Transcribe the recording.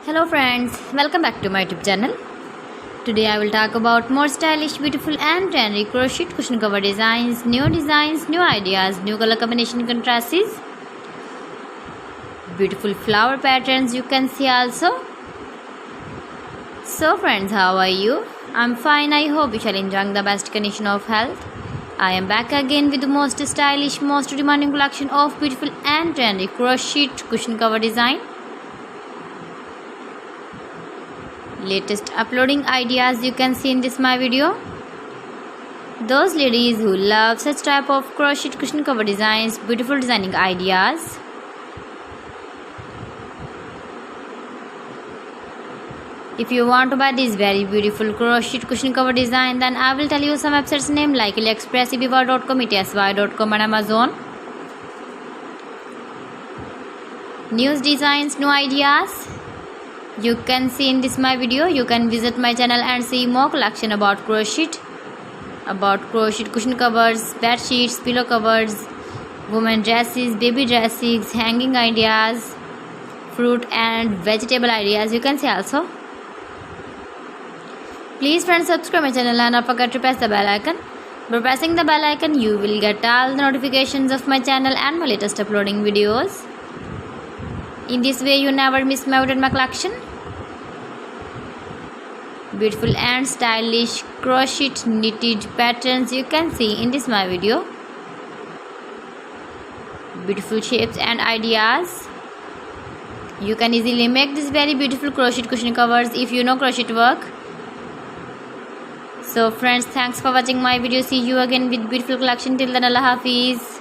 Hello friends, welcome back to my YouTube channel. Today I will talk about more stylish, beautiful and trendy crochet cushion cover designs, new ideas, new color combination contrasts, beautiful flower patterns you can see also. So friends, how are you? I'm fine. I hope you shall enjoy the best condition of health. I am back again with the most stylish, most demanding collection of beautiful and trendy crochet cushion cover design. Latest uploading ideas you can see in this my video. Those ladies who love such type of crochet cushion cover designs, beautiful designing ideas. If you want to buy this very beautiful crochet cushion cover design, then I will tell you some websites name like AliExpress, eBay.com, etsy.com and Amazon. New designs, new ideas you can see in this my video. You can visit my channel and see more collection about crochet cushion covers, bed sheets, pillow covers, women dresses, baby dresses, hanging ideas, fruit and vegetable ideas you can see also. Please friends, subscribe my channel and don't forget to press the bell icon. By pressing the bell icon you will get all the notifications of my channel and my latest uploading videos. In this way you never miss my collection. Beautiful and stylish crochet knitted patterns you can see in this my video. Beautiful shapes and ideas. You can easily make this very beautiful crochet cushion covers if you know crochet work. So friends, thanks for watching my video. See you again with beautiful collection. Till then, Allah Hafiz.